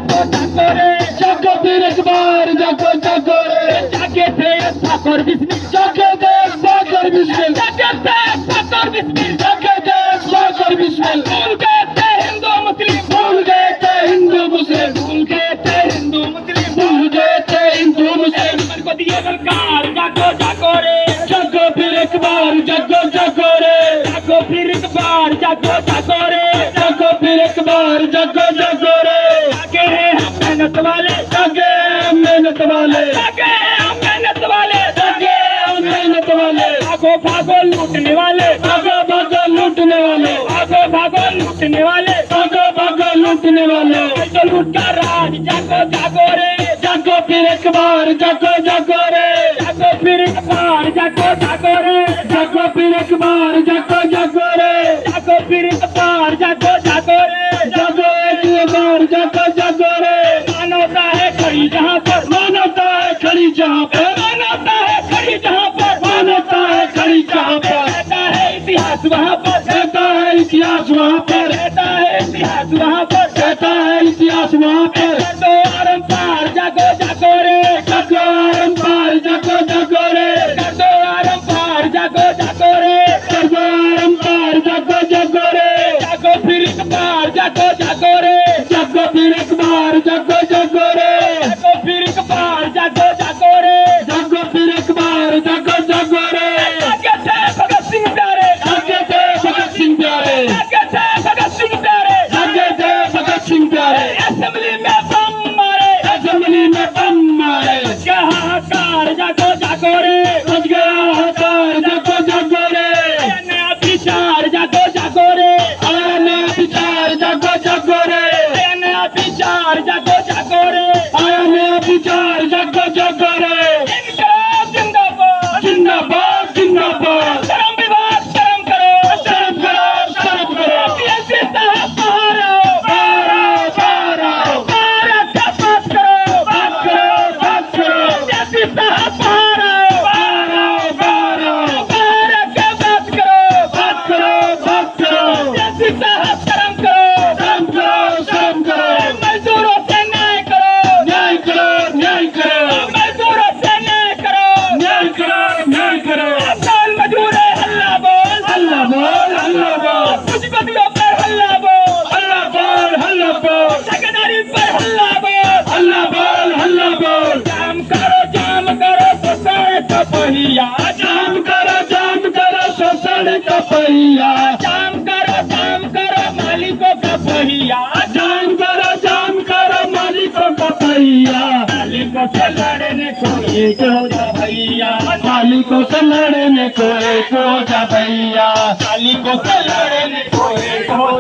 जागो जागो रे, जागो फिर एक बार जागो जागो रे, जागे थे ठाकुर बिस्मिल, जागे थे सागर बिस्मिल, जागे थे ठाकुर बिस्मिल, जागे थे सागर बिस्मिल। भूल गए थे हिंदू मुस्लिम, भूल गए थे हिंदू मुस्लिम, भूल गए थे हिंदू मुस्लिम, भूल गए थे हिंदू मुस्लिम। दुश्मन को दिए ललकार, जागो जागो रे, जागो फिर एक बार जागो जागो रे, जागो फिर एक बार जागो जागो रे, जागो फिर एक बार जागो जागो रे। जागे हैं हम मेहनत वाले, जागे हम मेहनत वाले, जागे हैं हम मेहनत वाले, जागे हम मेहनत वाले। भागो भागो लूटने वाले, भागो भागो लूटने वाले, भागो भागो लूटने वाले, भागो भागो लूटने वाले। तो लूट का राज, जागो जागो रे, जागो फिर एक बार जागो जागो रे, जागो फिर एक बार जागो जागो रे, जागो फिर एक बार जागो जागो रे, जागो फिर एक बार जागो जागो रे, जागो एक बार जागो जागो रे। मानवता है खड़ी जहाँ पर, मानवता है खड़ी जहाँ पर, मानवता है खड़ी जहाँ पर, मानवता है खड़ी जहाँ पर, रहता है इतिहास वहाँ पर, कहता है इतिहास वहाँ पर, रहता है इतिहास वहाँ पर, कहता है इतिहास वहाँ पर। तो आरम पार जागो जागो रे, जागो आरम पार जागो जागो रे, कर दो आरम पार जागो जागो रे, जागो आरम पार जागो जागो रे, जागो फिर एक बार जागो जागो रे, जागो फिर एक बार जागो जागो रे, जागो फिर एक बार जागो जागो रे, जागो फिर एक बार जागो जागो रे। जागे थे भगत सिंह प्यारे, जागे थे भगत सिंह प्यारे, जागे थे भगत सिंह प्यारे, जागे थे भगत सिंह प्यारे। असेंबली में बम मारे, असेंबली में बम मारे, क्या हाहाकार जागो जागो रे, बच गया हाहाकार जागो जागो रे, नया विचार जागो जागो रे, आया नया विचार जागो जागो रे, नया विचार जागो जागो रे, आया नया विचार जागो जागो रे। इनकलाब जिंदाबाद, जिंदाबाद जिंदाबाद, श्रम विभाग शर्म करो, शर्म करो शर्म करो। पीएससी साहब बाहर आओ, बाहर आओ बाहर आओ, भारत का बात करो, बात करो बात करो। पीएससी साहब बाहर आओ, बाहर आओ बाहर आओ, भारत का बात करो, बात करो बात करो। पीएससी साहब शर्म करो, शर्म करो शर्म करो, मजदूरों से न्याय करो, न्याय करो न्याय करो, मजदूरों से न्याय करो, न्याय करो न्याय करो। अफगान मजदूर है, हल्ला बोल, हल्ला बोल हल्ला बोल, कुछ बदलों पर हल्ला बोल, हल्ला बोल हल्ला बोल, ठेकेदारी पर हल्ला बोल, हल्ला बोल हल्ला बोल। जाम करो शोषण का पहिया, जाम करो शोषण का पहिया, जाम करो मालिकों का पहिया, जाम करो मालिकों का पहिया। मालिकों से लड़ने को एक हो जा भैया, मालिकों से लड़ने को एक हो जा भैया, मालिकों से लड़ने को एक हो